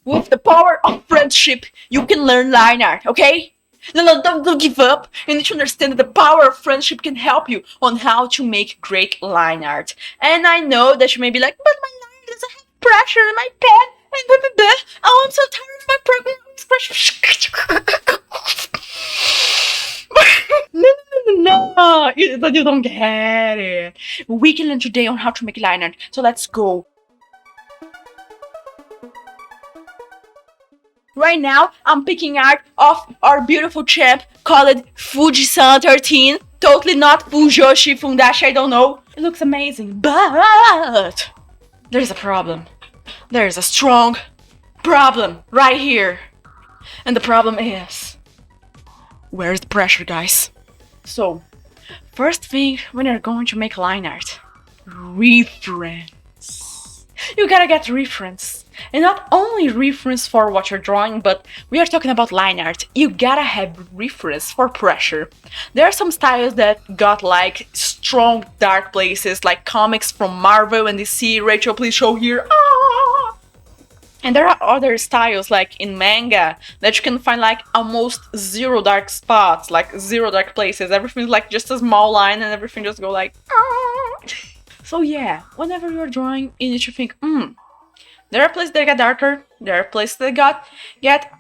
With the power of friendship, you can learn line art, okay? No, don't give up. You need to understand that the power of friendship can help you on how to make great line art. And I know that you may be like, but my line art doesn't have pressure in my pen, and blah, blah, blah. Oh, I'm so tired of my program. No, you don't get it. We can learn today on how to make line art, so let's go. Right now, I'm picking art of our beautiful champ called Fuji-san 13. Totally not Fujoshi, Fundashi, I don't know. It looks amazing, but there's a problem. There's a strong problem right here. And the problem is, where's the pressure, guys? So, first thing when you're going to make line art, reference. You gotta get reference. And not only reference for what you're drawing, but we are talking about line art. You gotta have reference for pressure. There are some styles that got like strong dark places, like comics from Marvel and DC. Rachel, please show here. Ah! And there are other styles like in manga that you can find like almost zero dark spots, like zero dark places. Everything's like just a small line and everything just go like ah! So yeah, whenever you're drawing, you need to think, there are places that get darker, there are places that get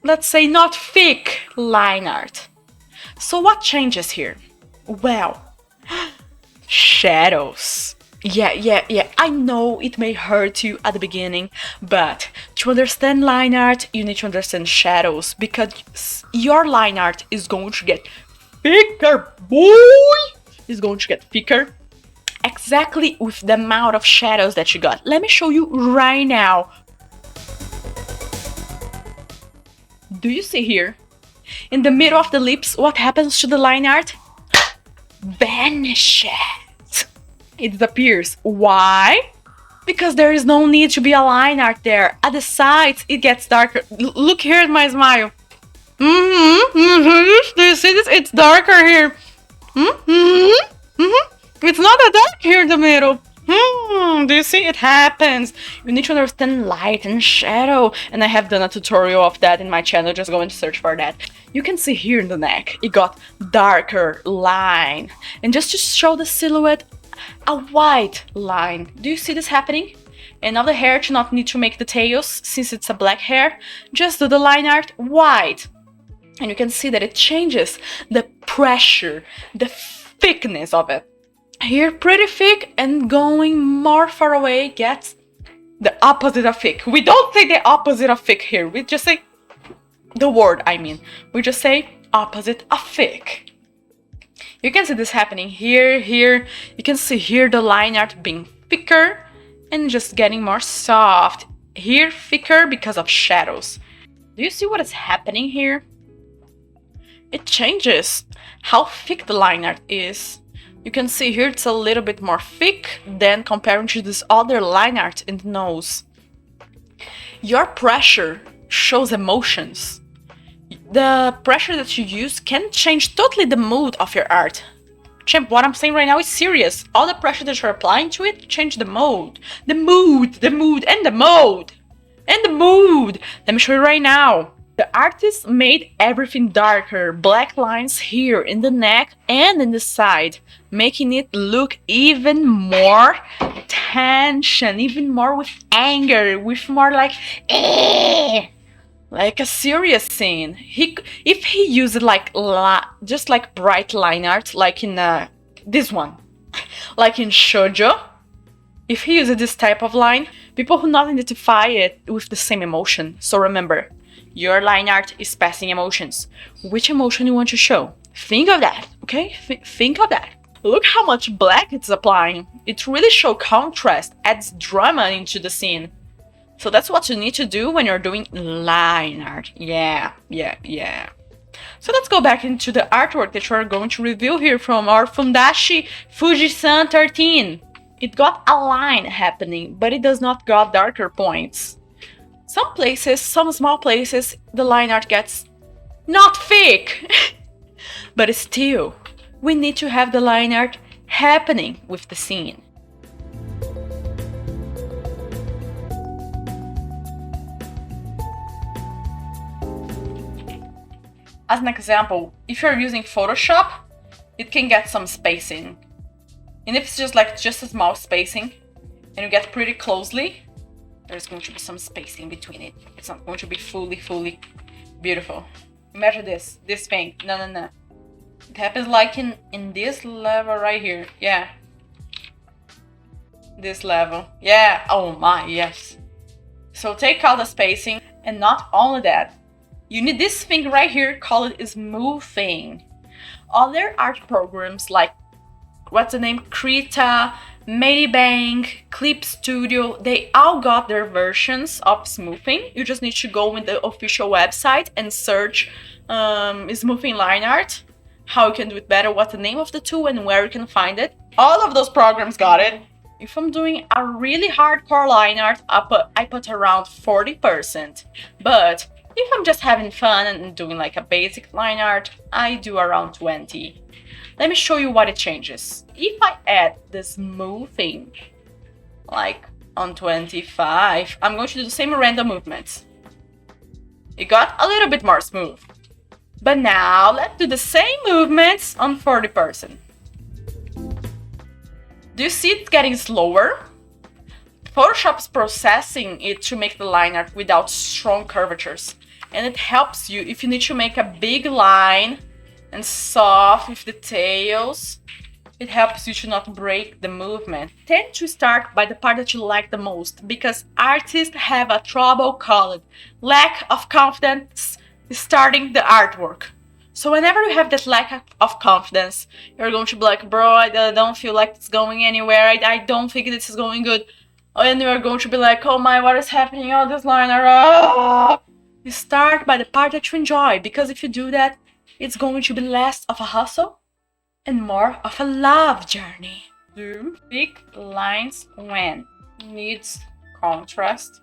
let's say not thick line art. So what changes here? Well, shadows. Yeah, I know it may hurt you at the beginning, but to understand line art, you need to understand shadows, because your line art is going to get thicker, boy! It's going to get thicker. Exactly with the amount of shadows that you got. Let me show you right now. Do you see here? In the middle of the lips, what happens to the line art? Vanishes. It disappears. Why? Because there is no need to be a line art there. At the sides, it gets darker. Look here at my smile. Do you see this? It's darker here. It's not that dark here in the middle. Do you see? It happens. You need to understand light and shadow. And I have done a tutorial of that in my channel. Just go and search for that. You can see here in the neck, it got darker line. And just to show the silhouette, a white line. Do you see this happening? And now the hair to not need to make the tails, since it's a black hair, just do the line art white. And you can see that it changes the pressure, the thickness of it. Here, pretty thick, and going more far away gets the opposite of thick. We don't say the opposite of thick here. We just say the word, I mean. We just say opposite of thick. You can see this happening here. You can see here the line art being thicker and just getting more soft. Here, thicker because of shadows. Do you see what is happening here? It changes how thick the line art is. You can see here it's a little bit more thick than comparing to this other line art in the nose. Your pressure shows emotions. The pressure that you use can change totally the mood of your art. Champ, what I'm saying right now is serious. All the pressure that you're applying to it change the mood. The mood, and the mode. And the mood. Let me show you right now. The artist made everything darker, black lines here in the neck and in the side, making it look even more tension, even more with anger, with more like a serious scene. If he used like just like bright line art, like in this one, like in shoujo, if he used this type of line, people will not identify it with the same emotion. So remember, your line art is passing emotions. Which emotion you want to show? Think of that, okay? Think of that. Look how much black it's applying. It really shows contrast, adds drama into the scene. So that's what you need to do when you're doing line art. Yeah. So let's go back into the artwork that we're going to review here from our Fundashi Fuji-san 13. It got a line happening, but it does not got darker points. Some places, some small places, the line art gets not thick. But still, we need to have the line art happening with the scene. As an example, if you're using Photoshop, it can get some spacing. And if it's just a small spacing and you get pretty closely, there's going to be some spacing between it. It's not going to be fully beautiful. Imagine this thing. No. It happens like in this level right here. Yeah. This level. Yeah. Oh my, yes. So take out the spacing, and not only that, you need this thing right here called smoothing. Other art programs like, what's the name? Krita, Medibang, Clip Studio, they all got their versions of smoothing. You just need to go in the official website and search smoothing LINEART, how you can do it better, what's the name of the tool, and where you can find it. All of those programs got it. If I'm doing a really hardcore LINEART, I put around 40%. But if I'm just having fun and doing like a basic LINEART, I do around 20. Let me show you what it changes. If I add the smoothing, like on 25, I'm going to do the same random movements. It got a little bit more smooth. But now let's do the same movements on 40%. Do you see it's getting slower? Photoshop's processing it to make the LINEART without strong curvatures. And it helps you if you need to make a big line and soft with details. It helps you to not break the movement. Tend to start by the part that you like the most, because artists have a trouble called lack of confidence starting the artwork. So whenever you have that lack of confidence, you're going to be like, bro, I don't feel like it's going anywhere. I don't think this is going good. And you're going to be like, oh my, what is happening? Oh, this liner. Ah! You start by the part that you enjoy, because if you do that, it's going to be less of a hustle and more of a love journey. Do big lines when needs contrast,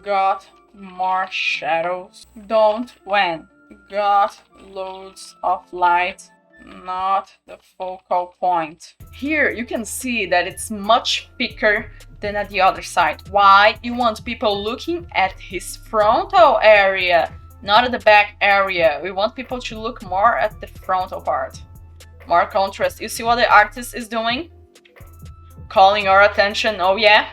got more shadows. Don't when got loads of light, not the focal point. Here you can see that it's much thicker than at the other side. Why? You want people looking at his frontal area, not at the back area. We want people to look more at the frontal part. More contrast. You see what the artist is doing? Calling our attention, oh yeah?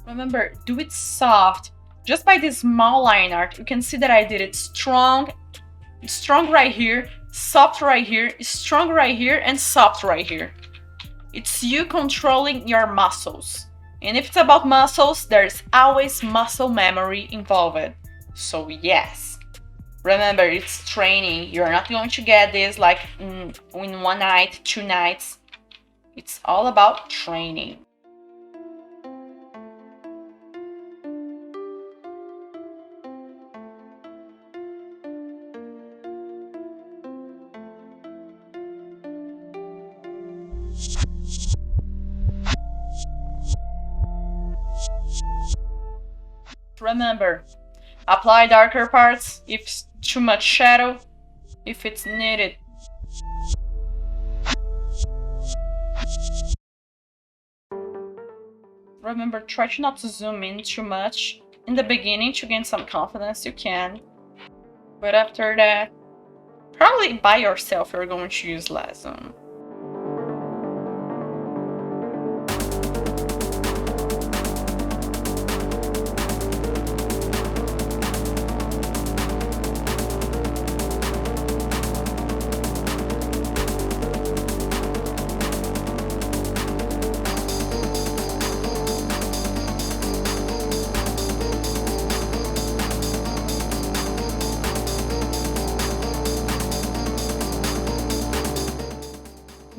Remember, do it soft. Just by this small line art, you can see that I did it strong right here, soft right here, strong right here, and soft right here. It's you controlling your muscles. And if it's about muscles, there's always muscle memory involved. So yes, remember, it's training. You're not going to get this like in 1 night, 2 nights. It's all about training. Remember, apply darker parts if it's too much shadow, if it's needed. Remember, try to not to zoom in too much. In the beginning, to gain some confidence, you can. But after that, probably by yourself, you're going to use less zoom.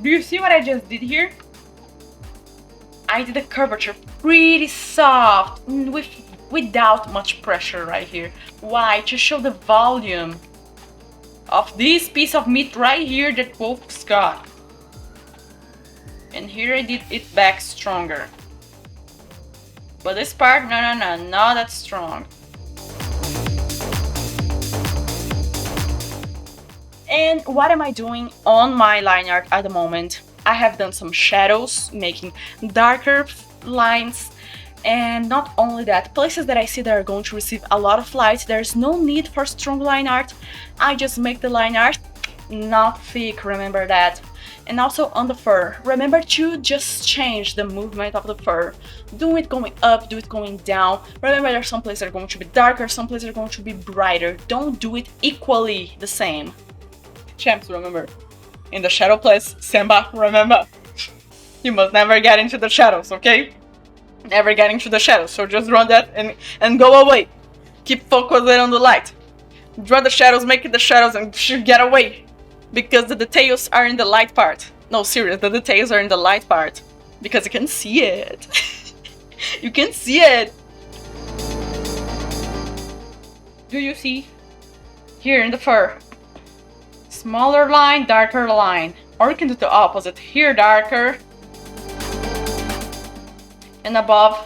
Do you see what I just did here? I did a curvature pretty soft, without much pressure right here. Why? To show the volume. of this piece of meat right here that Wolf's got. And here I did it back stronger. But this part, no, not that strong. And what am I doing on my line art at the moment? I have done some shadows, making darker lines. And not only that, places that I see that are going to receive a lot of light, there's no need for strong line art. I just make the line art not thick, remember that. And also on the fur, remember to just change the movement of the fur. Do it going up, do it going down. Remember, there's some places that are going to be darker, some places are going to be brighter. Don't do it equally the same. Champs, remember, in the shadow place, Samba, remember, you must never get into the shadows, okay? Never get into the shadows, so just draw that and go away. Keep focused on the light. Draw the shadows, make it the shadows, and get away. Because the details are in the light part. No, serious, the details are in the light part. Because you can see it. You can see it. Do you see? Here in the fur. Smaller line, darker line. Or you can do the opposite. Here darker. And above,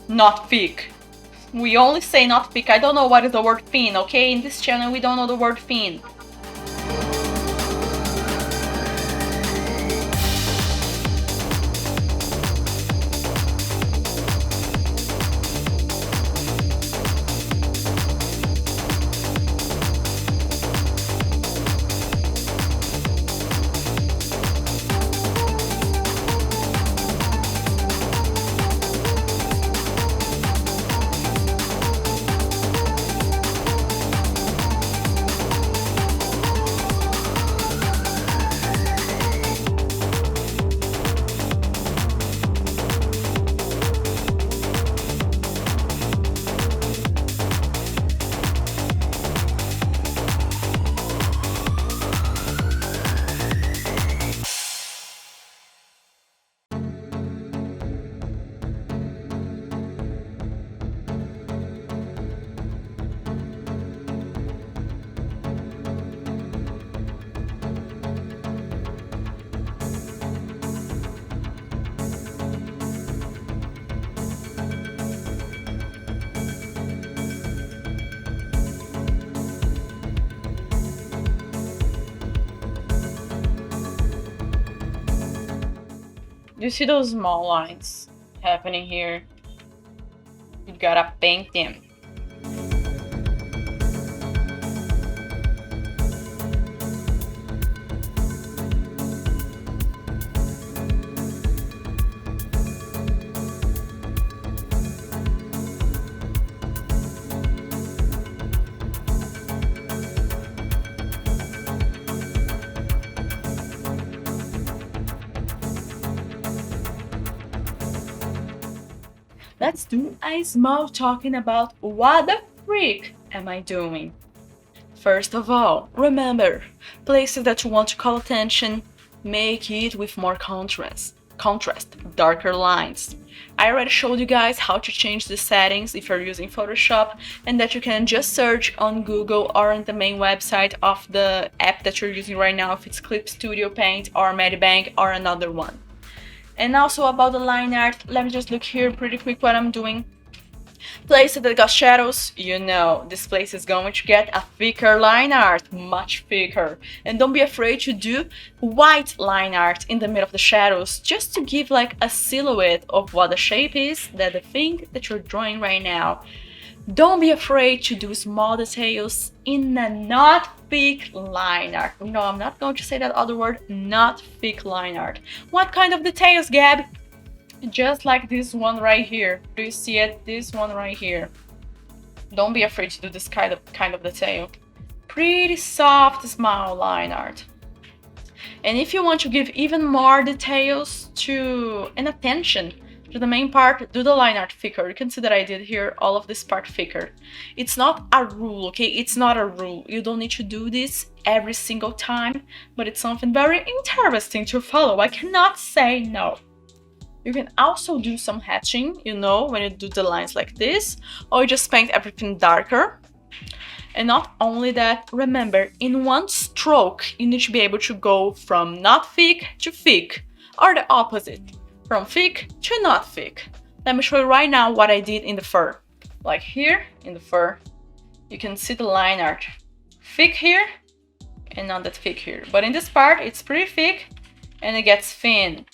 not thick. We only say not thick. I don't know what is the word thin, okay? In this channel we don't know the word thin. You see those small lines happening here? You gotta paint them. Let's do a small talking about what the freak am I doing. First of all, remember, places that you want to call attention, make it with more contrast, darker lines. I already showed you guys how to change the settings if you're using Photoshop, and that you can just search on Google or on the main website of the app that you're using right now, if it's Clip Studio Paint or Medibank or another one. And also about the line art, let me just look here pretty quick what I'm doing. Places that got shadows, you know, this place is going to get a thicker line art, much thicker. And don't be afraid to do white line art in the middle of the shadows, just to give like a silhouette of what the shape is, that the thing that you're drawing right now. Don't be afraid to do small details in a not thick line art. No, I'm not going to say that other word, not thick line art. What kind of details, Gab? Just like this one right here. Do you see it? This one right here. Don't be afraid to do this kind of detail. Pretty soft, small line art. And if you want to give even more details to and attention to the main part, do the line art thicker. You can see that I did here all of this part thicker. It's not a rule, okay? It's not a rule. You don't need to do this every single time, but it's something very interesting to follow. I cannot say no. You can also do some hatching, you know, when you do the lines like this, or you just paint everything darker. And not only that, remember, in one stroke, you need to be able to go from not thick to thick, or the opposite, from thick to not thick. Let me show you right now what I did in the fur. Like here, in the fur, you can see the line art. Thick here, and not that thick here. But in this part, it's pretty thick, and it gets thin.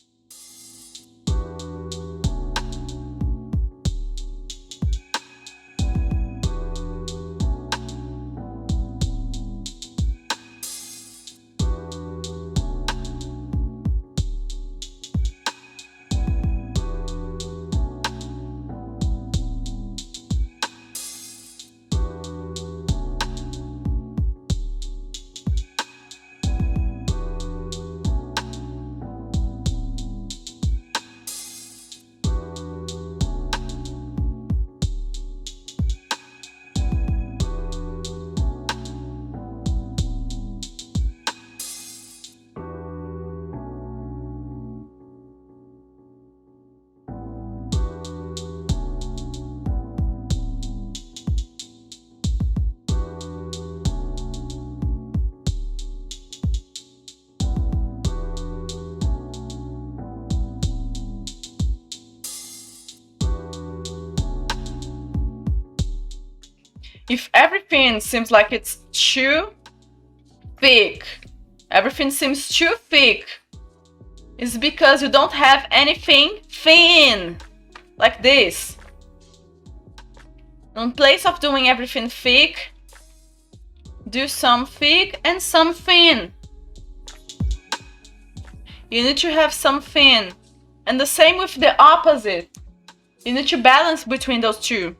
If everything seems like it's too thick, everything seems too thick, it's because you don't have anything thin, like this. In place of doing everything thick, do some thick and some thin. You need to have some thin. And the same with the opposite. You need to balance between those two.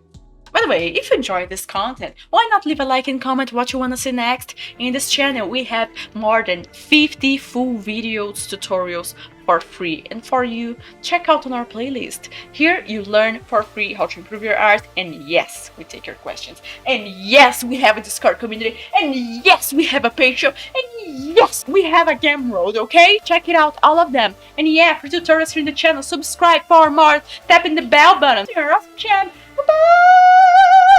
By the way, if you enjoyed this content, why not leave a like and comment what you want to see next? In this channel, we have more than 50 full videos, tutorials for free. And for you, check out on our playlist. Here, you learn for free how to improve your art. And yes, we take your questions. And yes, we have a Discord community. And yes, we have a Patreon. And yes, we have a game road, okay? Check it out, all of them. And yeah, for tutorials here in the channel, subscribe for more. Tap in the bell button. You're awesome, champ. Bye-bye!